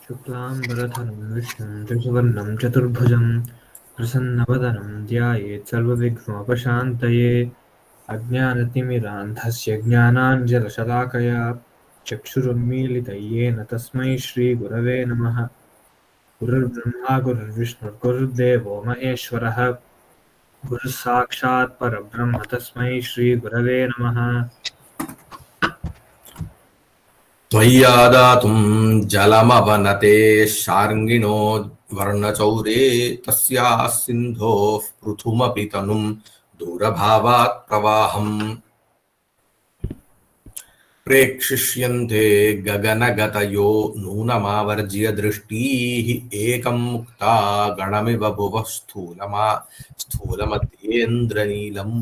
शुक्लाम्बरधरं विष्णुं शशिवर्णं चतुर्भुजं प्रसन्नवदनं ध्यायेत् सर्वविघ्नोपशान्तये अज्ञानतिमिरान्धस्य ज्ञानाञ्जनशलाकया चक्षुरुन्मीलितं येन तस्मै श्रीगुरवे नमः। गुरुर्ब्रह्मा गुरुर्विष्णुर्गुरुर्देवो महेश्वरः गुरुः साक्षात् परब्रह्म तस्मै श्रीगुरवे नमः। त्वय्यादातुं जलमवनते शार्ङ्गिणो वर्णचौरे तस्याः सिन्धोः पृथुमपि तनुं दूरभावात् प्रवाहम् प्रेक्षिष्यन्ते गगनगतयो नूनमावर्ज्य दृष्टीः एकं मुक्ता गणमिव भुवः स्थूलमध्येन्द्रनीलम्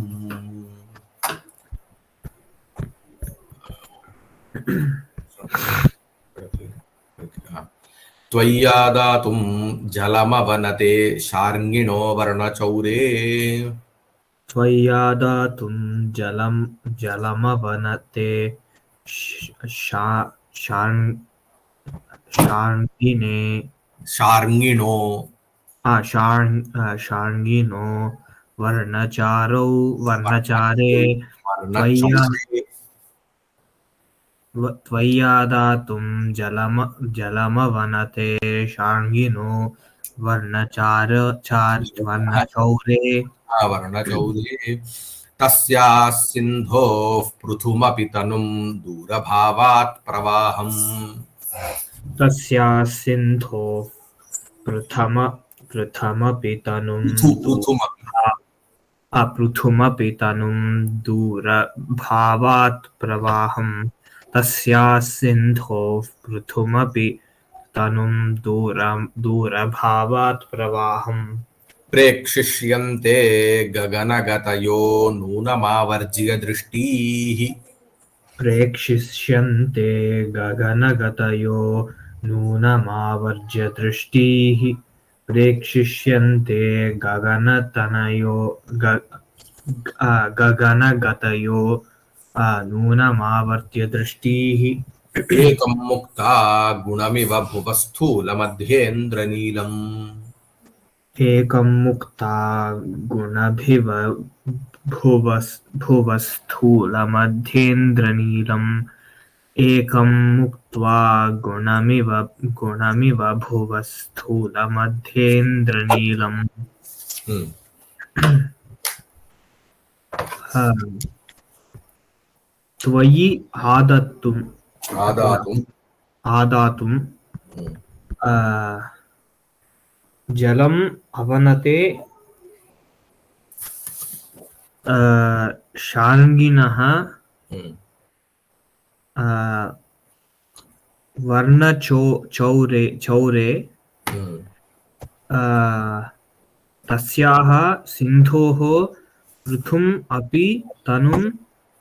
त्वय्यादातुं जलमवनते शार्ङ्गिणो वर्णचौरे त्वय्यादातुं जलमवनते शार्ङ्गिणो शार्ङ्गिनो वर्णचारे त्वय्यादातुं जलमवनते शार्ङ्गिनो वर्णचौरे तस्याः सिन्धोः पृथुमपि तनुं दूरभावात् प्रवाहम् तस्याः सिन्धोः पृथुमपि तनुं दूरभावात् प्रवाहम् तस्याः सिन्धोः पृथुमपि तनुं दूरभावात् प्रवाहम् प्रेक्षिष्यन्ते गगनगतयो नूनमावर्ज्य दृष्टीः प्रेक्षिष्यन्ते गगनगतयो नूनमावर्ज्य दृष्टीः प्रेक्षिष्यन्ते गगनगतयो नूनमावर्त्य दृष्टीः एकं मुक्ता गुणमिव भुवः स्थूलमध्येन्द्रनीलम् एकं मुक्ता गुणभिव भुवः स्थूलमध्येन्द्रनीलम् एकं मुक्त्वा गुणमिव भुवः स्थूलमध्येन्द्रनीलम् त्वयि आदातुं जलम अवनते शार्ङ्गिनः वर्णचौरे तस्याः सिन्धोः पृथुम् अपि तनुं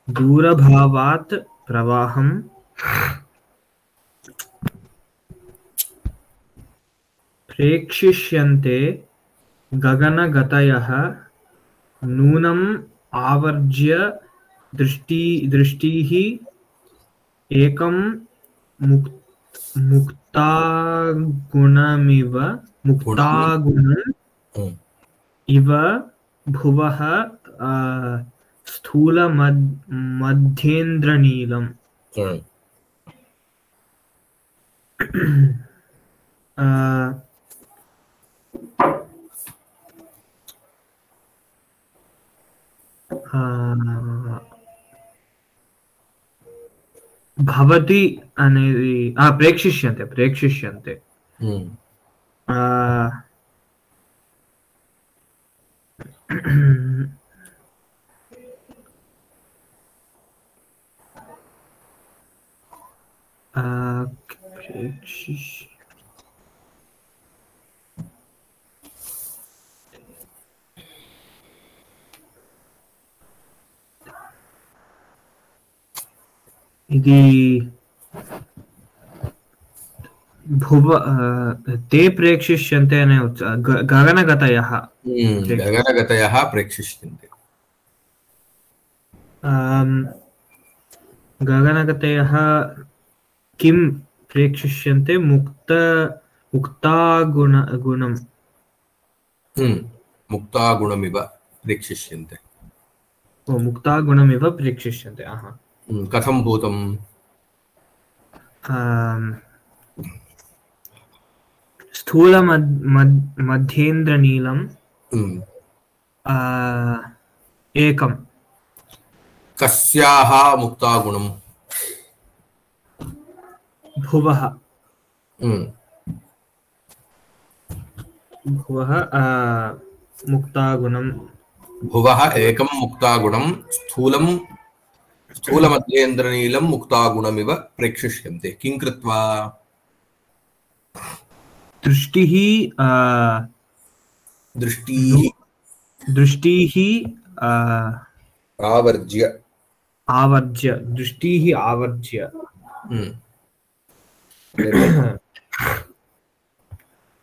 दूरभावात् प्रवाहम् प्रेक्षिष्यन्ते गगनगतयः नूनम् आवर्ज्य दृष्टीः एकं मुक्तागुणम् इव भुवः स्थूलमध्येन्द्रनीलम् भवति అనేది ప్రేక్షిష్యంతే ఇది ते प्रेक्षिष्यन्ते अने गगनगतयः प्रेक्षिष्यन्ते गगनगतयः किं ప్రేక్షిష్యంతే ముక్తాగుణం ముక్తాగుణమివ ప్రేక్షిష్యంతే. ఓ ముక్తాగుణమివ ప్రేక్షిష్యంతే. కథం భూతం? స్థూల మధ్యేంద్రనీలం ఏకం. కస్యాః ముక్తాగుణం? భువః. ముక్తాగుణం. భువః ఏకం ముక్తాగుణం స్థూలమధ్యేంద్రనీలం ముక్తాగుణమివ ప్రేక్షిష్యంతే. కిం కృత్వా? దృష్టిః ఆవర్జ్య. దృష్టిః ఆవర్జ్య.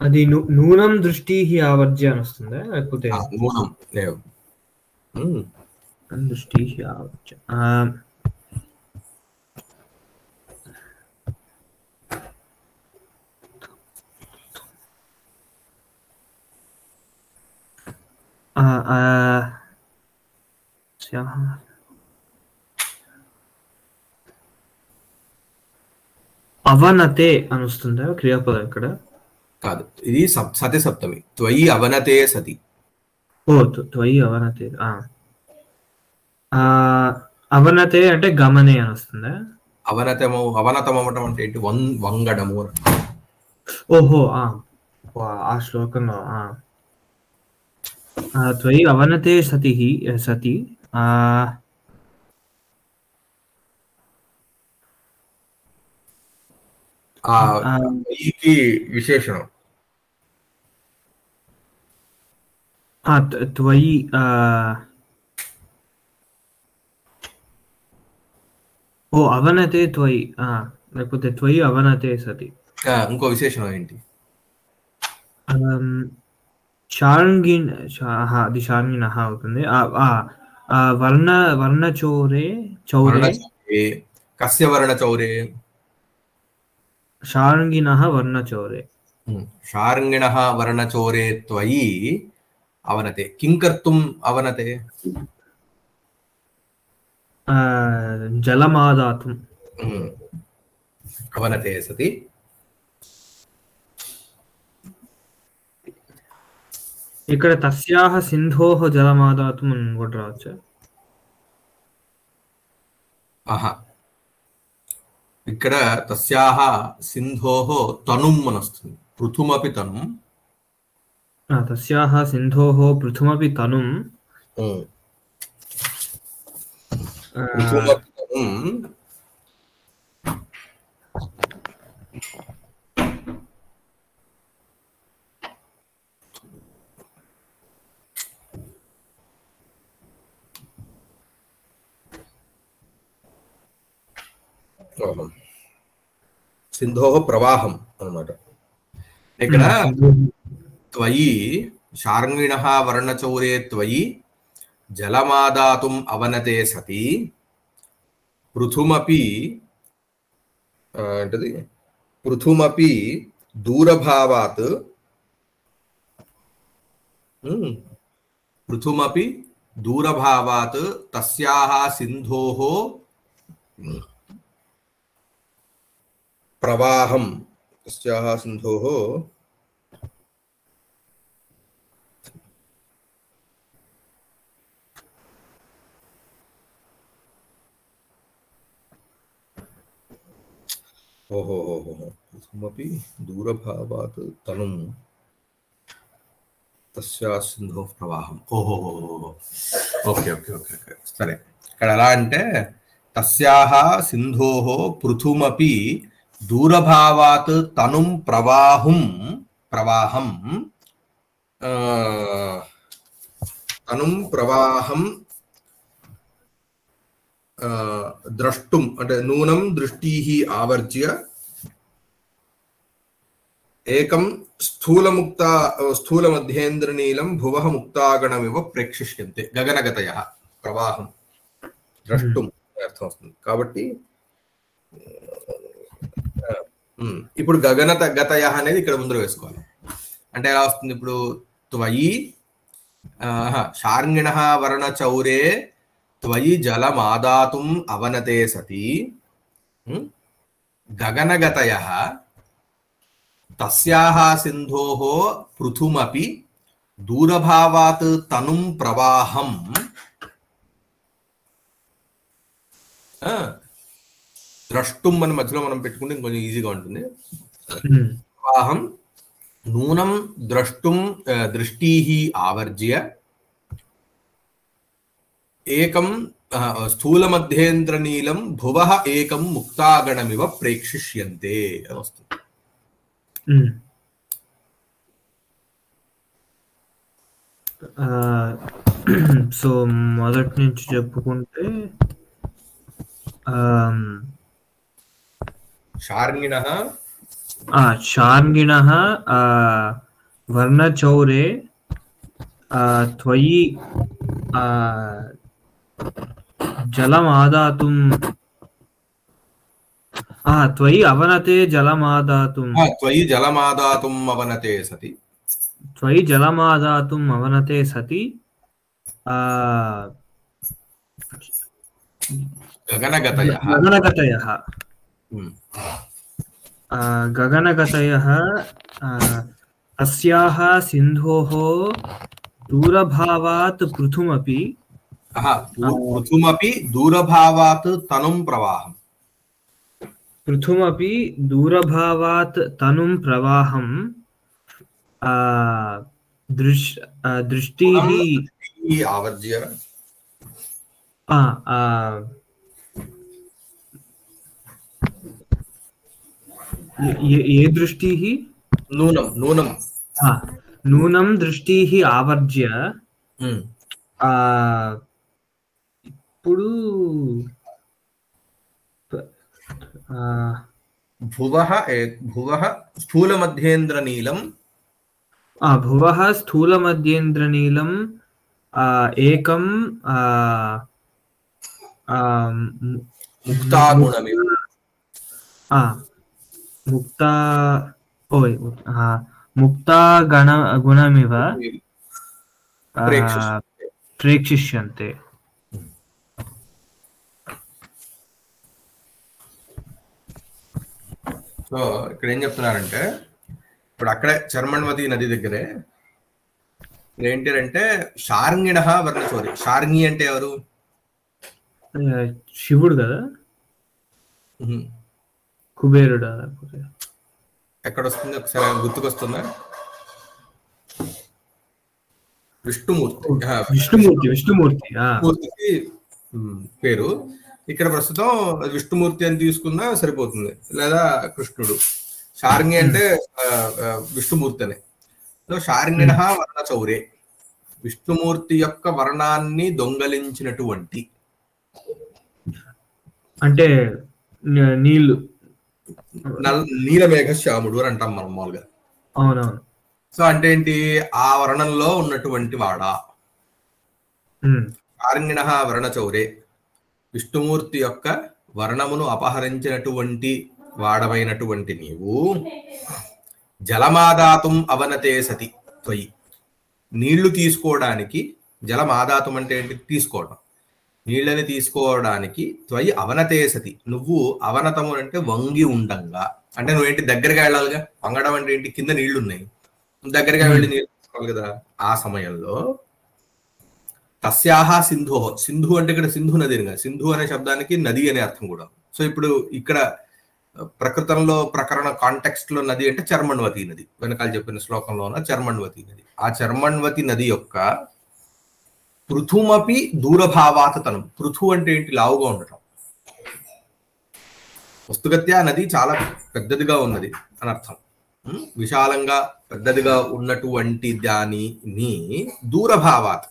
అది నూనం దృష్టిః ఆవర్జ్య అని వస్తుందా లేకపోతే దృష్టిః ఆవర్జ్య? అవనతే అని వస్తుందా క్రియాపదం ఇక్కడ? కాదు, ఇది సతి సప్తమి. త్వయి అవనతే సతి. ఓ త్వయి అవనతే. అవనతే అంటే గమనే అని వస్తుందా? అవనతమవటం అంటే ఏంటి? వంగడము. ఓహో, ఆ శ్లోకంలో త్వయి అవనతే సతి. విశేషణం త్వయి అవనతే త్వయి, లేకపోతే త్వయి అవనతే సతి. ఇంకో విశేషణం ఏంటి? అది శార్ంగిణః అవుతుంది. వర్ణచౌరే. కస్య వర్ణచౌరే? శార్ంగిణః వర్ణచౌరే. శార్ంగిణః వర్ణచౌరే త్వయి అవనతే. కిం కర్తుం అవనతే? జలమాదాతుం. అవనతే సతి. ఇక్కడ తస్యాహ సింధోః జలమాదాతుం అని కూడా రావచ్చు. ఇక్కడ తస్యాహ సింధోః తనుం అని వస్తుంది. పృథుమపి తనుం. తస్యాహ సింధోః పృథుమపి తనుం. సింధోః ప్రవాహం అన్నమాట. ఇక్కడ త్వయి శార్ంగిణః వర్ణచౌరే త్వయి జలమాదాతుం అవనతే సతి పృథుమపి దూరభావాత్ తస్యాహ సింధోః ప్రవాహం. తస్యాహ సింధోః పృథుమపి దూరభావాత్ తనుం తస్యాహ సింధోః ప్రవాహం. ఓకే. సరే, ఇక్కడ ఎలా అంటే తస్యాహ సింధోః పృథుమపి దూరభావాత్ తనుం ప్రవాహం ద్రష్టుం అంటే నూనం దృష్టిః ఆవర్జ్య ఏకం స్థూలమధ్యేంద్రనీలం భువః ముక్తాగణమివ ప్రేక్షిష్యంతే. గగనగతయః ప్రవాహం ద్రష్టుం అర్థం వస్తుంది. కాబట్టి ఇప్పుడు గగన గతయ అనేది ఇక్కడ ముందర వేసుకోవాలి. అంటే ఎలా వస్తుంది ఇప్పుడు? త్వయి శార్ంగిణ వర్ణ చౌరే త్వయి జలమాదాతుం అవనతే సతి గగనగతయ తస్యాః సింధోః పృథుమపి దూరభావాత్ తనుం ప్రవాహం ద్రష్టుం అని మధ్యలో మనం పెట్టుకుంటే ఇంకొంచెం ఈజీగా ఉంటుంది. ప్రవాహం నూనం ద్రష్టుం దృష్టీః ఆవర్జ్య ఏకం స్థూలమధ్యేంద్రనీలం భువః ఏకం ముక్తాగణమివ ప్రేక్షిష్యంతే అని వస్తుంది. సో మొదటి నుంచి చెప్పుకుంటే శార్ంగిణః వర్ణచౌరే త్వయి జలమాదాతుం త్వయి అవనతే జలమాదాతుం త్వయి జలమాదాతుం అవనతే సతి త్వయి జలమాదాతుం అవనతే సతి గగనగతయః తస్యాః సింధోః దూరభావాత్ పృథుమపి దూరభావాత్ తనుం ప్రవాహం పృథుమపి దూరభావాత్ తనుం ప్రవాహం దృష్టిః ఆవర్జ్య ఏ దృష్టిః నూనం దృష్టిః ఆవర్జ్య ఇప్పుడు భువః స్థూలమధ్యేంద్రనీలం భువః స్థూలమధ్యేంద్రనీలం ఏకం ముక్తాగుణమివ ముక్తాగుణమివ ప్రేక్షిష్యంతే. సో ఇక్కడ ఏం చెప్తున్నారంటే ఇప్పుడు అక్కడే చర్మణ్వతి నది దగ్గరే ఏంటంటే శార్ంగిణ వర్ణచౌరి. శార్ంగి అంటే ఎవరు? శివుడు కదా, కుబేరుడు. ఎక్కడ వస్తుంది ఒకసారి గుర్తుకొస్తుందా? విష్ణుమూర్తికి పేరు. ఇక్కడ ప్రస్తుతం విష్ణుమూర్తి అని తీసుకున్నా సరిపోతుంది, లేదా కృష్ణుడు. శార్ంగి అంటే విష్ణుమూర్తి అని. సో శార్ంగిణ వర్ణ చౌరే, విష్ణుమూర్తి యొక్క వర్ణాన్ని దొంగలించినటువంటి, అంటే నీలమేఘ శ్యాముడు అని అంటాం మనం మామూలుగా. అవునవును. సో అంటే ఏంటి? ఆ వర్ణంలో ఉన్నటువంటి వాడా. శార్ంగిణ వర్ణ చౌరే, విష్ణుమూర్తి యొక్క వర్ణమును అపహరించినటువంటి వాడమైనటువంటి నీవు జలమాదాతుం అవనతే సతి త్వయి, నీళ్లు తీసుకోవడానికి, జలమాదాతుం అంటే ఏంటి? తీసుకోవడం, నీళ్ళని తీసుకోవడానికి త్వయి అవనతే సతి, నువ్వు అవనతము అంటే వంగి ఉండంగా. అంటే నువ్వేంటి దగ్గరగా వెళ్ళాలిగా. వంగడం అంటే ఏంటి? కింద నీళ్లు ఉన్నాయి, దగ్గరగా వెళ్ళి నీళ్ళు తీసుకోవాలి కదా. ఆ సమయంలో తస్యాహ సింధు, సింధు అంటే ఇక్కడ సింధు నది అని కాదు, సింధు అనే శబ్దానికి నది అనే అర్థం కూడా. సో ఇప్పుడు ఇక్కడ ప్రకృతంలో ప్రకరణ కాంటెక్స్ట్ లో నది అంటే చర్మణ్వతి నది, వెనకాల చెప్పిన శ్లోకంలో ఉన్న చర్మణ్వతి నది. ఆ చర్మణ్వతి నది యొక్క పృథుమపి దూరభావాత్ తనం. పృథు అంటే ఏంటి? లావుగా ఉండటం. వస్తుగత్యా నది చాలా పెద్దదిగా ఉన్నది అని అర్థం. విశాలంగా పెద్దదిగా ఉన్నటువంటి దానిని దూరభావాత్,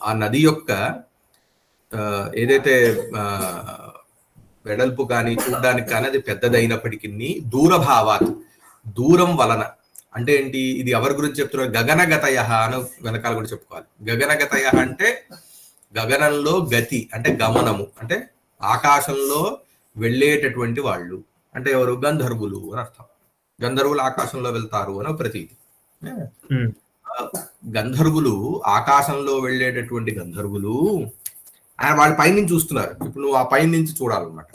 ఆ నది యొక్క ఏదైతే వెడల్పు కానీ చూడడానికి కానీ అది పెద్దదైనప్పటికీ దూరభావాత్, దూరం వలన. అంటే ఏంటి? ఇది ఎవరి గురించి చెప్తున్నారు? గగనగతయ అని వెనకాల కూడా చెప్పుకోవాలి. గగనగతయ అంటే గగనంలో గతి అంటే గమనము, అంటే ఆకాశంలో వెళ్ళేటటువంటి వాళ్ళు అంటే ఎవరు? గంధర్వులు అని అర్థం. గంధర్వులు ఆకాశంలో వెళ్తారు అని ప్రతీతి. గంధర్వులు ఆకాశంలో వెళ్ళేటటువంటి గంధర్వులు ఆయన వాళ్ళ పైనుంచి చూస్తున్నారు. ఇప్పుడు నువ్వు ఆ పైనుంచి చూడాలన్నమాట.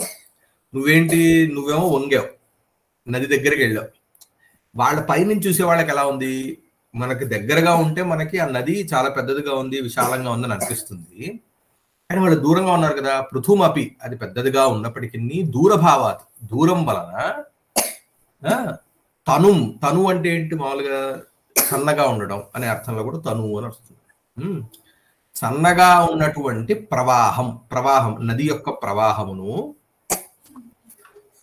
నువ్వేమో వంగావు, నది దగ్గరికి వెళ్ళావు. వాళ్ళ పైనుంచి చూసే వాళ్ళకి ఎలా ఉంది? మనకి దగ్గరగా ఉంటే మనకి ఆ నది చాలా పెద్దదిగా ఉంది, విశాలంగా ఉందని అనిపిస్తుంది. కానీ వాళ్ళు దూరంగా ఉన్నారు కదా. పృథుమపి అది పెద్దదిగా ఉన్నప్పటికీ దూరభావాత్ దూరం వలన తను అంటే ఏంటి? మామూలుగా సన్నగా ఉండడం అనే అర్థంలో కూడా తను అని వస్తుంది. సన్నగా ఉన్నటువంటి ప్రవాహం నది యొక్క ప్రవాహమును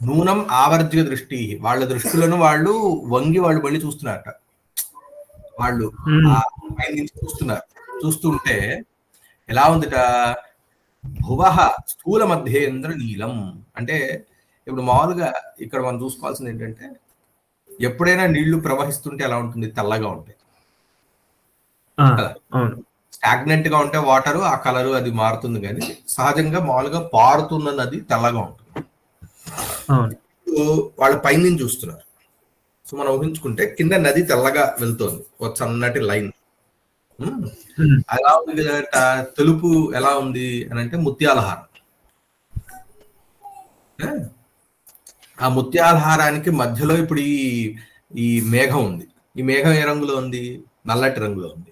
నూనం ఆవర్జ్య దృష్టి వాళ్ళ దృష్టిలను వాళ్ళు వంగి వాళ్ళు మళ్ళీ చూస్తున్నారట. వాళ్ళు పై నుంచి చూస్తుంటే ఎలా ఉందిట? భువః స్థూల మధ్యేంద్ర నీలం. అంటే ఇప్పుడు మామూలుగా ఇక్కడ మనం చూసుకోవాల్సింది ఏంటంటే ఎప్పుడైనా నీళ్లు ప్రవహిస్తుంటే ఎలా ఉంటుంది? తెల్లగా ఉంటాయి. స్టాగ్నెంట్ గా ఉంటే వాటర్ ఆ కలరు అది మారుతుంది, కానీ సహజంగా మామూలుగా పారుతున్న నది తెల్లగా ఉంటుంది. వాళ్ళ పైన చూస్తున్నారు. సో మనం ఊహించుకుంటే కింద నది తెల్లగా వెళ్తోంది, ఒక సన్నటి లైన్. అలా ఉంది కదా. తెలుపు ఎలా ఉంది అని అంటే ముత్యాలహారం. ఆ ముత్యాలహారానికి మధ్యలో ఇప్పుడు ఈ మేఘం ఉంది. ఈ మేఘం ఏ రంగులో ఉంది? నల్లటి రంగులో ఉంది.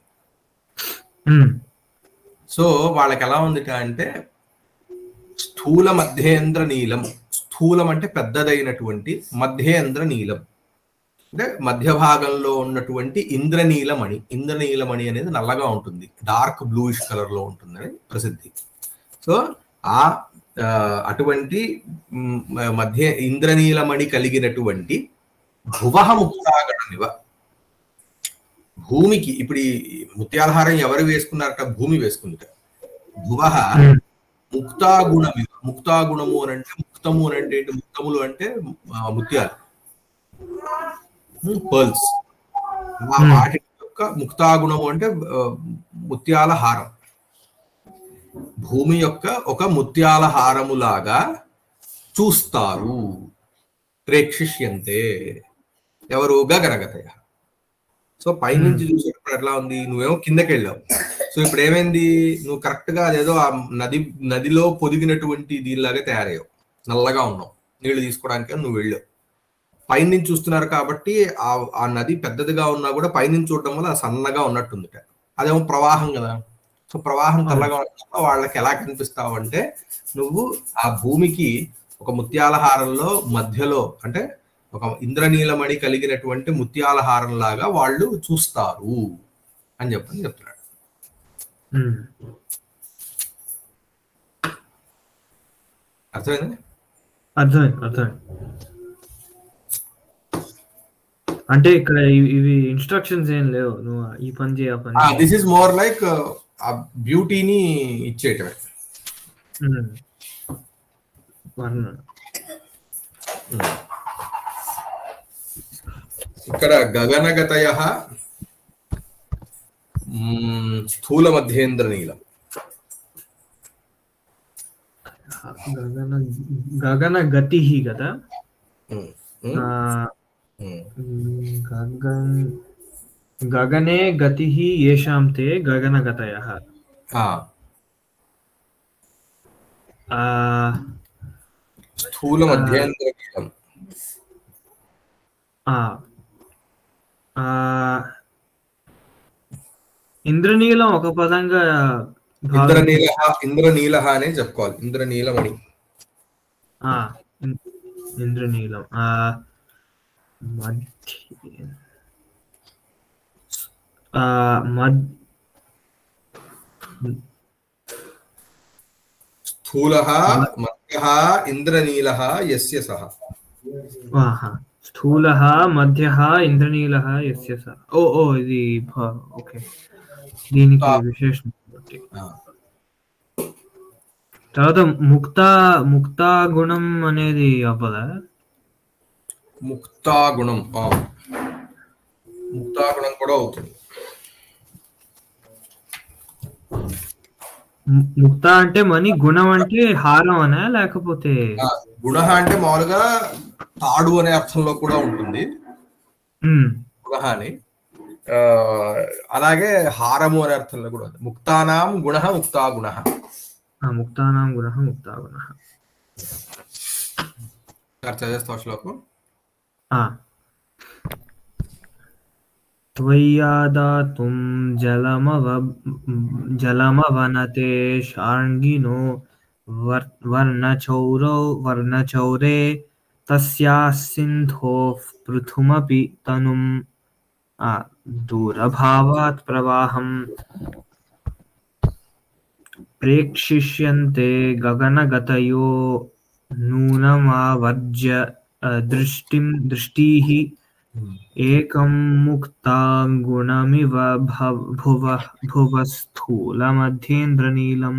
సో వాళ్ళకి ఎలా ఉంది అంటే స్థూల మధ్యేంద్ర నీలం. స్థూలం అంటే పెద్దదైనటువంటి, మధ్యేంద్ర నీలం అంటే మధ్య భాగంలో ఉన్నటువంటి ఇంద్రనీలమణి. ఇంద్రనీలమణి అనేది నల్లగా ఉంటుంది, డార్క్ బ్లూయిష్ కలర్ లో ఉంటుందని ప్రసిద్ధి. సో అటువంటి మధ్య ఇంద్రనీలమణి కలిగినటువంటి భువః ముక్తాగణమివ. భూమికి ఇప్పుడు ఈ ముత్యాలహారం ఎవరు వేసుకున్నారట? భూమి వేసుకుందిట. భువః ముక్తాగుణమివ. ముక్తాగుణము అని అంటే ముక్తము అని అంటే ఏంటి? ముక్తములు అంటే ముత్యాలు, పర్ల్స్. వాటి యొక్క ముక్తాగుణము అంటే ముత్యాల హారం. భూమి యొక్క ఒక ముత్యాల హారములాగా చూస్తారు. ప్రేక్షిష్యంతే ఎవరు? గగనగతయ. సో పైనుంచి చూసేటప్పుడు ఎట్లా ఉంది? నువ్వేమో కిందకి వెళ్ళావు. సో ఇప్పుడు ఏమైంది? నువ్వు కరెక్ట్ గా అదేదో ఆ నదిలో పొదిగినటువంటి దీనిలాగా తయారయ్యావు, నల్లగా ఉన్నావు. నీళ్లు తీసుకోవడానికి నువ్వు వెళ్ళావు. పైనుంచి చూస్తున్నారు కాబట్టి ఆ నది పెద్దదిగా ఉన్నా కూడా పైనుంచి చూడడం వల్ల సన్నగా ఉన్నట్టుందిట. అదేమో ప్రవాహం కదా. సో ప్రవాహం తెల్లగా ఉన్నప్పుడు వాళ్ళకి ఎలా కనిపిస్తావు అంటే నువ్వు ఆ భూమికి ఒక ముత్యాల హారంలో మధ్యలో అంటే ఒక ఇంద్రనీలమణి కలిగినటువంటి ముత్యాల హారం లాగా వాళ్ళు చూస్తారు అని చెప్తున్నాడు. అర్థమైంది? అర్థమైంది. అంటే ఇక్కడ ఇవి ఇన్స్ట్రక్షన్స్ ఏం లేవు, నువ్వు ఈ పని చేయ పని. దిస్ ఇస్ మోర్ లైక్ ఆ బ్యూటీని ఇచ్చేయటమే. ఇక్కడ గగనగతయ స్థూల మధ్యేంద్ర నీలం. గగన గతి కదా. గగనే గతి ఏషాం తే గగనగతయః. స్థూల మధ్యేంద్ర నీలం. ఇంద్రనీలం ఒక పదంగా ఇంద్రనీల అనే చెప్పుకోవాలి. ఇంద్రనీలమణి. ఇంద్రనీలం స్థూలః మధ్యః ఇంద్రనీలః యస్య సః. స్థూలః మధ్యః ఇంద్రనీలః యస్య సః. ఇది ఓకే, దీనికి విశేషం. తర్వాత ముక్తా గుణం అనేది అవ్వదా? ముక్తాగుణం కూడా అవుతుంది. ముక్త అంటే మణి, గుణం అంటే హారం అనా లేకపోతే? గుణ అంటే మామూలుగా తాడు అనే అర్థంలో కూడా ఉంటుంది గుణ అని. అలాగే హారము అనే అర్థంలో కూడా ఉంది. ముక్తానాం గుణ ముక్తా గుణ. ముక్తానాం గుణ ముక్తా గుణ. చదివేస్తావు శ్లోకం. త్వయ్యాదాతుం జలమవనతే షార్ంగినో వర్ణచౌరే తస్యాః సింధోః పృథుమపి తనుం దూరభావాత్ ప్రవాహం ప్రేక్షిష్యంతే గగనగతయో నూనమావర్జ్య దృష్టిః ఏకం ముక్తాంగుణమివ భువ స్థూలమధ్యేంద్రనీలం.